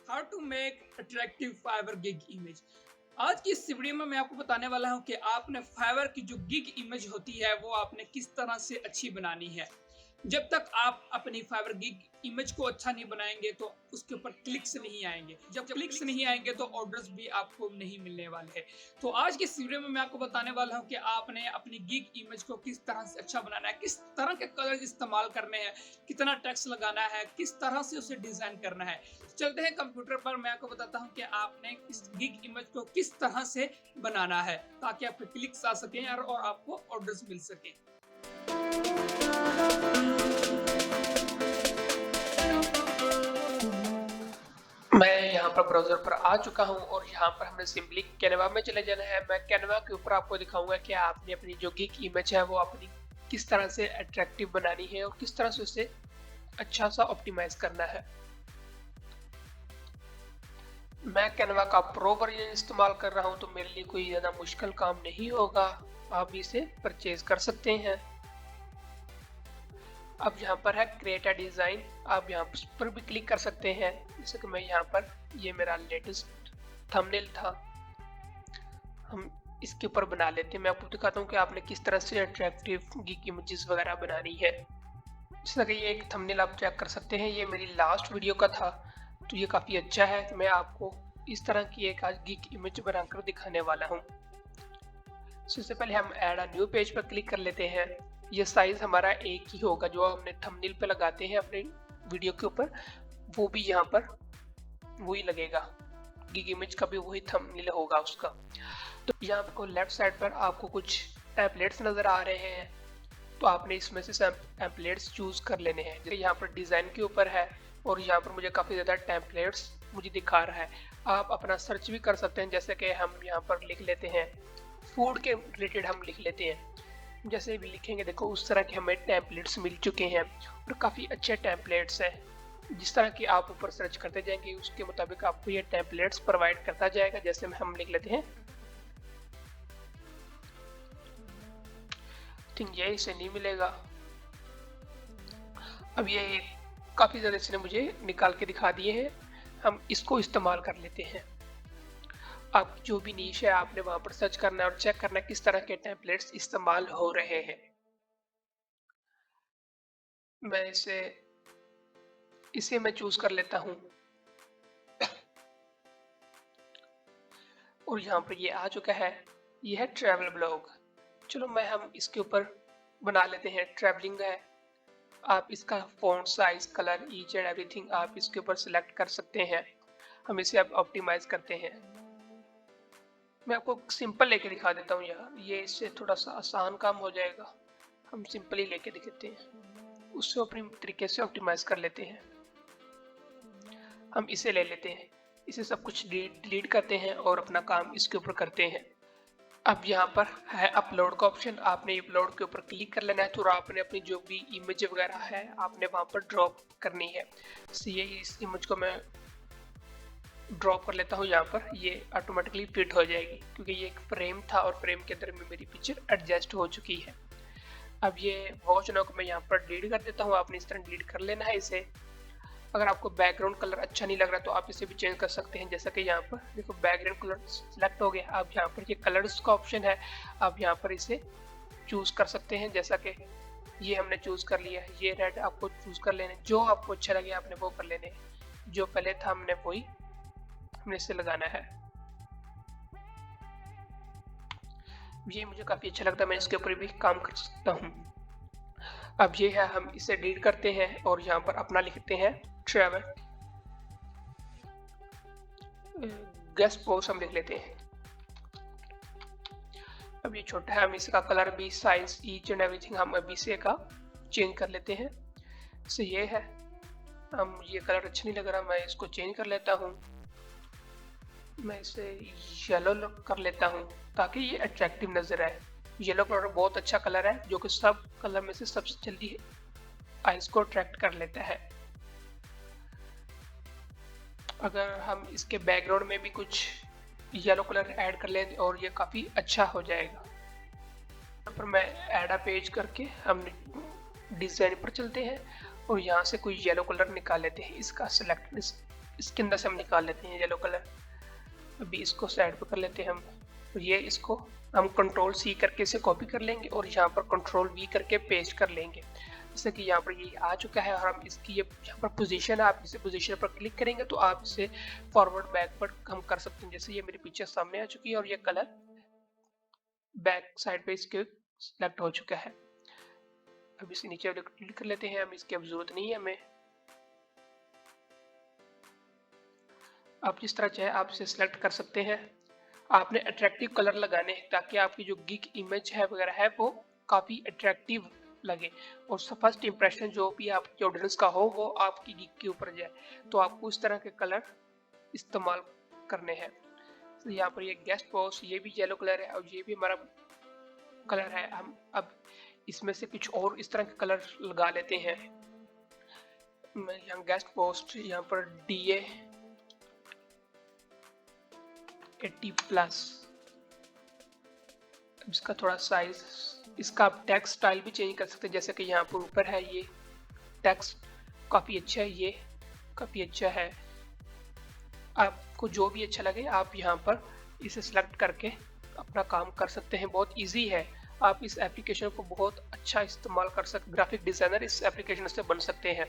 How to make attractive Fiverr gig image. आज की इस वीडियो में मैं आपको बताने वाला हूं कि आपने फाइवर की जो गिग इमेज होती है वो आपने किस तरह से अच्छी बनानी है। जब तक आप अपनी फाइवर गिग इमेज को अच्छा नहीं बनाएंगे तो उसके ऊपर क्लिक्स नहीं आएंगे। जब क्लिक्स नहीं आएंगे तो ऑर्डर्स भी आपको नहीं मिलने वाले हैं। तो आज की इस वीडियो में मैं आपको बताने वाला हूं कि आपने अपनी गिग इमेज को किस तरह से अच्छा बनाना है, किस तरह के कलर इस्तेमाल करने हैं, कितना टेक्स्ट लगाना है, किस तरह से उसे डिजाइन करना है। चलते हैं कंप्यूटर पर, मैं आपको बताता हूं कि आपने इस गिग इमेज को किस तरह से बनाना है ताकि आपके क्लिक्स आ सकें और आपको ऑर्डर्स मिल सके। मैं यहाँ पर ब्राउज़र पर आ चुका हूँ और यहाँ पर हमें सिंपली कैनवा में चले जाना है। मैं कैनवा के ऊपर आपको दिखाऊंगा कि आपने अपनी जो गिग इमेज है वो अपनी किस तरह से अट्रैक्टिव बनानी है और किस तरह से उसे अच्छा सा ऑप्टिमाइज करना है। मैं कैनवा का प्रो वर्जन इस्तेमाल कर रहा हूँ तो मेरे लिए कोई ज़्यादा मुश्किल काम नहीं होगा। आप इसे परचेज कर सकते हैं। अब यहाँ पर है क्रिएट अ डिज़ाइन, आप यहाँ पर भी क्लिक कर सकते हैं। जैसे कि मैं यहाँ पर, ये मेरा लेटेस्ट थंबनेल था, हम इसके ऊपर बना लेते हैं। मैं आपको दिखाता हूँ कि आपने किस तरह से अट्रैक्टिव गिग इमेजेस वगैरह बनानी है। जैसा कि ये एक थंबनेल आप चेक कर सकते हैं, ये मेरी लास्ट वीडियो का था तो ये काफ़ी अच्छा है। तो मैं आपको इस तरह की एक आज गिग इमेज बनाकर दिखाने वाला हूँ। सबसे पहले हम ऐड अ न्यू पेज पर क्लिक कर लेते हैं। ये साइज हमारा एक ही होगा जो हमने थंबनेल पे लगाते हैं अपने वीडियो के ऊपर, वो भी यहाँ पर वही लगेगा। गिग इमेज का भी वही थंबनेल होगा उसका। तो यहाँ आपको लेफ्ट साइड पर आपको कुछ टेम्पलेट्स नज़र आ रहे हैं, तो आपने इसमें से टेम्पलेट्स चूज कर लेने हैं। जैसे यहाँ पर डिज़ाइन के ऊपर है और यहाँ पर मुझे काफ़ी ज़्यादा टेम्पलेट्स मुझे दिखा रहा है। आप अपना सर्च भी कर सकते हैं। जैसे कि हम यहाँ पर लिख लेते हैं फूड के रिलेटेड, हम लिख लेते हैं। जैसे भी लिखेंगे देखो उस तरह के हमें टेम्पलेट्स मिल चुके हैं और काफ़ी अच्छे टेम्पलेट्स हैं। जिस तरह की आप ऊपर सर्च करते जाएंगे उसके मुताबिक आपको ये टेम्पलेट्स प्रोवाइड करता जाएगा। जैसे हम लिख लेते हैं थिंक, ये इसे नहीं मिलेगा। अब ये काफ़ी ज़्यादा इसने मुझे निकाल के दिखा दिए हैं, हम इसको इस्तेमाल कर लेते हैं। आप जो भी नीश है आपने वहां पर सर्च करना है और चेक करना है किस तरह के टेम्पलेट्स इस्तेमाल हो रहे हैं। मैं इसे मैं चूज कर लेता हूं और यहाँ पर ये आ चुका है। ये है ट्रैवल ब्लॉग। चलो हम इसके ऊपर बना लेते हैं। ट्रैवलिंग है, आप इसका font size, colour, each and everything आप इसके ऊपर सिलेक्ट कर सकते हैं। हम इसे अब ऑप्टिमाइज करते हैं। मैं आपको सिंपल लेके दिखा देता हूँ यार, ये इससे थोड़ा सा आसान काम हो जाएगा। हम सिंपल ही लेके दिखाते हैं, उससे अपनी तरीके से ऑप्टिमाइज कर लेते हैं। हम इसे ले लेते हैं, इसे सब कुछ डिलीट करते हैं और अपना काम इसके ऊपर करते हैं। अब यहाँ पर है अपलोड का ऑप्शन, आपने अपलोड के ऊपर क्लिक कर लेना है। तो आपने अपनी जो भी इमेज वगैरह है आपने वहाँ पर ड्रॉप करनी है। ये इस इमेज को मैं ड्रॉप कर लेता हूँ यहाँ पर, ये ऑटोमेटिकली फिट हो जाएगी क्योंकि ये एक फ्रेम था और फ्रेम के अंदर में मेरी पिक्चर एडजस्ट हो चुकी है। अब ये वॉच नाउ को मैं यहाँ पर डिलीट कर देता हूँ। आपने इस तरह डिलीट कर लेना है इसे। अगर आपको बैकग्राउंड कलर अच्छा नहीं लग रहा तो आप इसे भी चेंज कर सकते हैं। जैसा कि यहाँ पर देखो बैकग्राउंड कलर सिलेक्ट हो गया। अब यहाँ पर ये कलर्स का ऑप्शन है, आप यहाँ पर इसे चूज कर सकते हैं। जैसा कि ये हमने चूज कर लिया है, ये रेड आपको चूज कर लेने, जो आपको अच्छा लगे आपने वो कर लेने। जो पहले था हमने वही हमने इसे लगाना है। ये मुझे काफी अच्छा लगता है, मैं इसके ऊपर भी काम कर सकता हूँ। अब ये है, हम इसे डिलीट करते हैं और यहाँ पर अपना लिखते हैं ट्रैवल गेस्ट पोस्ट हम लिख लेते हैं। अब ये छोटा है, हम इसका कलर भी, साइज, ईच एंड एवरीथिंग हम अभी से का चेंज कर लेते हैं। तो ये है, हम ये कलर अच्छा नहीं लग रहा, मैं इसको चेंज कर लेता हूँ। मैं इसे येलो कर लेता हूँ ताकि ये अट्रैक्टिव नजर आए। येलो कलर बहुत अच्छा कलर है जो कि सब कलर में से सबसे जल्दी आइज को अट्रैक्ट कर लेता है। अगर हम इसके बैकग्राउंड में भी कुछ येलो कलर ऐड कर लें और ये काफ़ी अच्छा हो जाएगा। यहाँ पर मैं ऐड अ पेज करके हम डिज़ाइन पर चलते हैं और यहाँ से कोई येलो कलर निकाल लेते हैं। इसका सिलेक्ट इसके अंदर से हम निकाल लेते हैं येलो कलर। अभी इसको साइड पे कर लेते हैं हम, और ये इसको हम कंट्रोल सी करके इसे कॉपी कर लेंगे और यहाँ पर कंट्रोल वी करके पेस्ट कर लेंगे। जैसे कि यहाँ पर ये आ चुका है और हम इसकी ये यहाँ पर पोजीशन है, आप इसे पोजीशन पर क्लिक करेंगे तो आप इसे फॉरवर्ड बैकवर्ड हम कर सकते हैं। जैसे ये मेरी पिक्चर सामने आ चुकी है और ये कलर बैक साइड पे इसके सिलेक्ट हो चुका है। अब इसे नीचे क्लिक कर लेते हैं, हम इसकी अब जरूरत नहीं है हमें। आप जिस तरह चाहे आप इसे सिलेक्ट कर सकते हैं। आपने अट्रैक्टिव कलर लगाने हैं ताकि आपकी जो गिग इमेज है वगैरह है वो काफ़ी अट्रैक्टिव लगे और फर्स्ट इंप्रेशन जो भी आपके ऑडियंस का हो वो आपकी गिग के ऊपर जाए। तो आपको इस तरह के कलर इस्तेमाल करने हैं। तो यहाँ पर ये गेस्ट बॉक्स, ये भी येलो कलर है और ये भी हमारा कलर है। हम अब इसमें से कुछ और इस तरह के कलर लगा लेते हैं। यहाँ गेस्ट पोस्ट, यहाँ पर DA 80+, इसका थोड़ा साइज, इसका आप टेक्स्ट स्टाइल भी चेंज कर सकते हैं। जैसे कि यहाँ पर ऊपर है ये टेक्स्ट काफ़ी अच्छा है, ये काफ़ी अच्छा है। आपको जो भी अच्छा लगे आप यहाँ पर इसे सिलेक्ट करके अपना काम कर सकते हैं। बहुत इजी है, आप इस एप्लीकेशन को बहुत अच्छा इस्तेमाल कर सकते, ग्राफिक डिज़ाइनर इस एप्लीकेशन से बन सकते हैं।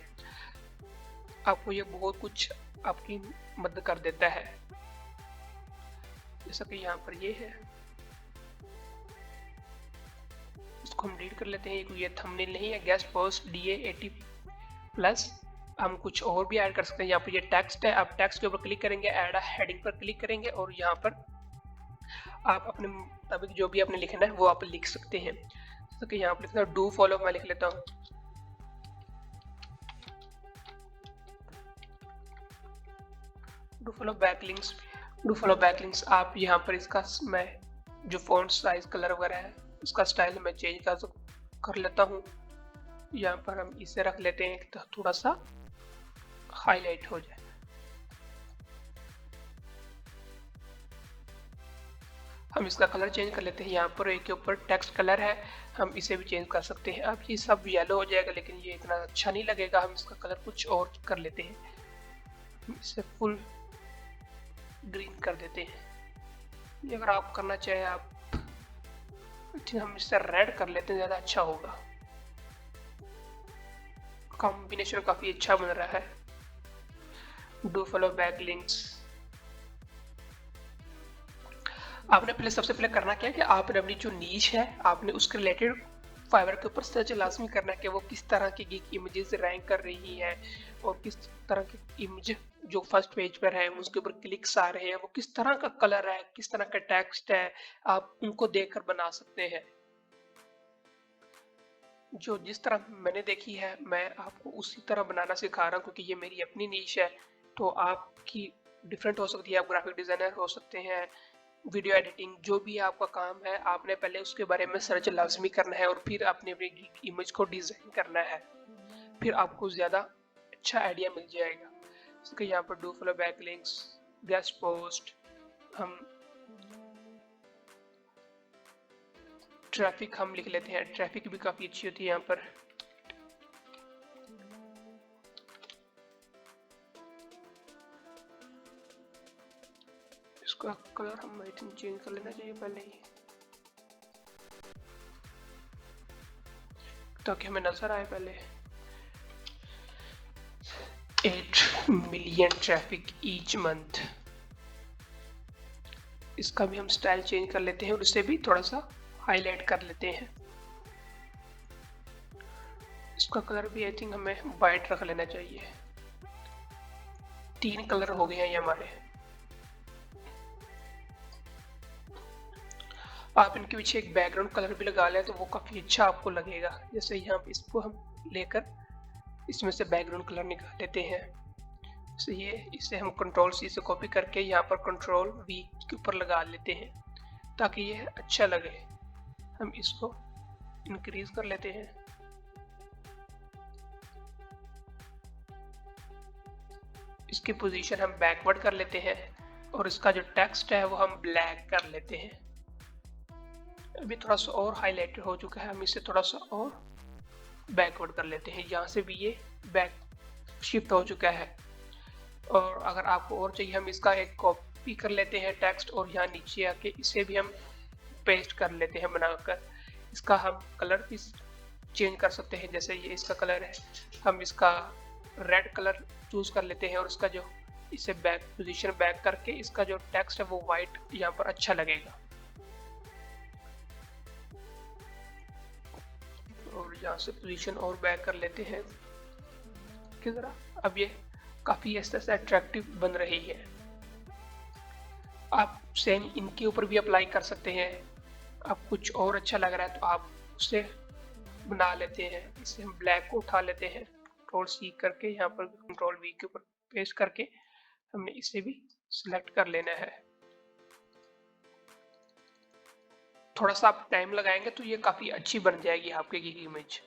आपको ये बहुत कुछ आपकी मदद कर देता है। जैसा कि यहाँ पर ये है, इसको हम डिलीट कर लेते हैं। ये थंबनेल नहीं है, गेस्ट पोस्ट DA 80+। हम कुछ और भी ऐड कर सकते हैं। यहाँ पर ये टेक्स्ट है, आप टेक्स्ट के ऊपर क्लिक करेंगे, ऐड हेडिंग पर क्लिक करेंगे और यहाँ पर आप अपने मुताबिक जो भी आपने लिखना है वो आप लिख सकते हैं। जैसे कि यहाँ पर लिखना डू फॉलो, मैं लिख लेता हूँ do follow backlinks. Do follow backlinks, आप यहाँ पर इसका मैं जो फॉन्ट साइज कलर वगैरह है उसका स्टाइल मैं चेंज कर लेता हूँ। यहाँ पर हम इसे रख लेते हैं तो थोड़ा सा हाईलाइट हो जाए। हम इसका कलर चेंज कर लेते हैं। यहाँ पर एक के ऊपर टेक्स्ट कलर है, हम इसे भी चेंज कर सकते हैं। अब ये सब येलो हो जाएगा लेकिन ये इतना अच्छा नहीं लगेगा, हम इसका कलर कुछ और कर लेते हैं। इसे फुल ग्रीन कर देते हैं। ये अगर आप करना चाहे आप, हम इससे रेड कर लेते हैं, ज़्यादा अच्छा होगा। कॉम्बिनेशन काफ़ी अच्छा बन रहा है। डू फॉलो बैकलिंक्स, आपने पहले सबसे पहले करना क्या है कि आपने अपनी जो नीच है आपने उसके रिलेटेड फाइवर के ऊपर सर्च लाजमी करना है कि वो किस तरह की गिग इमेजेस रैंक कर रही है और किस तरह की इमेज जो फर्स्ट पेज पर है उसके ऊपर क्लिक्स आ रहे हैं, वो किस तरह का कलर है, किस तरह का टेक्स्ट है, आप उनको देखकर बना सकते हैं। जो जिस तरह मैंने देखी है मैं आपको उसी तरह बनाना सिखा रहा हूँ क्योंकि ये मेरी अपनी नीश है। तो आपकी डिफरेंट हो सकती है, आप ग्राफिक डिज़ाइनर हो सकते हैं, वीडियो एडिटिंग, जो भी आपका काम है आपने पहले उसके बारे में सर्च लाजमी करना है और फिर आपने अपनी इमेज को डिज़ाइन करना है, फिर आपको ज़्यादा अच्छा आइडिया मिल जाएगा। इसके यहाँ पर do follow backlinks, guest post, हम ट्रैफिक हम लिख लेते हैं, ट्रैफिक भी काफ़ी अच्छी होती है यहाँ पर। इसका कलर हम आई थिंक चेंज कर लेना चाहिए पहले ही ताकि हमें नजर आए पहले। 8 मिलियन ट्रैफिक ईच मंथ, इसका भी हम स्टाइल चेंज कर लेते हैं और इसे भी थोड़ा सा हाईलाइट कर लेते हैं। इसका कलर भी आई थिंक हमें वाइट रख लेना चाहिए। 3 कलर हो गए हैं ये हमारे। आप इनके पीछे एक बैकग्राउंड कलर भी लगा लें तो वो काफ़ी अच्छा आपको लगेगा। जैसे यहाँ इसको हम लेकर इसमें से बैकग्राउंड कलर निकाल लेते हैं। तो ये इसे हम कंट्रोल C से कॉपी करके यहाँ पर कंट्रोल V के ऊपर लगा लेते हैं ताकि ये अच्छा लगे। हम इसको इंक्रीज कर लेते हैं। इसकी पोजीशन हम बैकवर्ड कर लेते हैं और इसका जो टेक्स्ट है वो हम ब्लैक कर लेते हैं। अभी थोड़ा सा और हाईलाइटेड हो चुका है, हम इसे थोड़ा सा और बैकवर्ड कर लेते हैं। यहाँ से भी ये बैक शिफ्ट हो चुका है। और अगर आपको और चाहिए हम इसका एक कॉपी कर लेते हैं टेक्स्ट और यहाँ नीचे आके इसे भी हम पेस्ट कर लेते हैं बनाकर। इसका हम कलर भी चेंज कर सकते हैं, जैसे ये इसका कलर है, हम इसका रेड कलर चूज कर लेते हैं और इसका जो इसे बैक पोजीशन बैक करके इसका जो टेक्स्ट है वो वाइट यहाँ पर अच्छा लगेगा। और यहाँ से पोजीशन और बैक कर लेते हैं कि जरा अब ये काफी ऐसे अट्रैक्टिव बन रही है। आप सेम इनके ऊपर भी अप्लाई कर सकते हैं। अब कुछ और अच्छा लग रहा है तो आप उसे बना लेते हैं। इसे हम ब्लैक को उठा लेते हैं, कंट्रोल सी करके यहाँ पर कंट्रोल वी के ऊपर पेस्ट करके हमने इसे भी सिलेक्ट कर लेना है। थोड़ा सा आप टाइम लगाएंगे तो ये काफी अच्छी बन जाएगी आपकी गिग इमेज।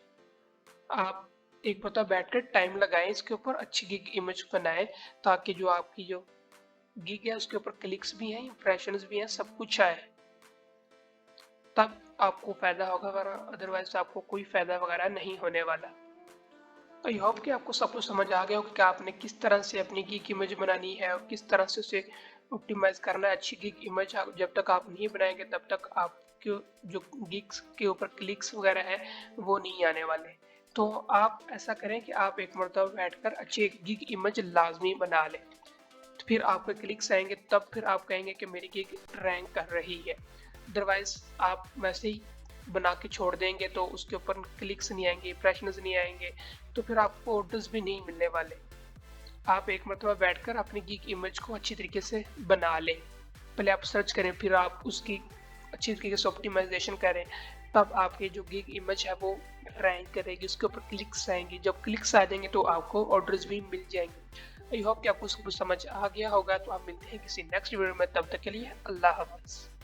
आप एक पता बैठकर टाइम लगाएं, इसके ऊपर अच्छी गिग इमेज बनाएं ताकि जो आपकी जो गिग है उसके ऊपर क्लिक्स भी हैं, इंप्रेशंस भी हैं, सब कुछ आए, तब आपको फायदा होगा, अदरवाइज आपको कोई फायदा वगैरह नहीं होने वाला। आई होप कि आपको सब कुछ समझ आ गया होगा कि आपने किस तरह से अपनी गिग इमेज बनानी है और किस तरह से उसे ऑप्टिमाइज करना है। अच्छी गिग इमेज जब तक आप नहीं बनाएंगे तब तक आपके जो गिग्स के ऊपर क्लिक्स वगैरह है वो नहीं आने वाले। तो आप ऐसा करें कि आप एक मरतबा बैठकर अच्छी गिग इमेज लाजमी बना लें, तो फिर आपके क्लिक्स आएंगे, तब फिर आप कहेंगे कि मेरी गिग रैंक कर रही है। अदरवाइज आप वैसे ही बना के छोड़ देंगे तो उसके ऊपर क्लिक्स नहीं आएंगे, इंप्रेशंस नहीं आएंगे, तो फिर आपको ऑर्डर्स भी नहीं मिलने वाले। आप एक मरतबा बैठकर अपनी गिग इमेज को अच्छी तरीके से बना लें, पहले आप सर्च करें, फिर आप उसकी अच्छी तरीके से ऑप्टिमाइजेशन करें, तब आपकी जो गिग इमेज है वो रैंक करेगी, उसके ऊपर क्लिक्स आएंगे। जब क्लिक्स आ जाएंगे तो आपको ऑर्डर्स भी मिल जाएंगे। आई होप कि आपको सब कुछ समझ आ गया होगा। तो आप मिलते हैं किसी नेक्स्ट वीडियो में, तब तक के लिए अल्लाह हाफ़िज़।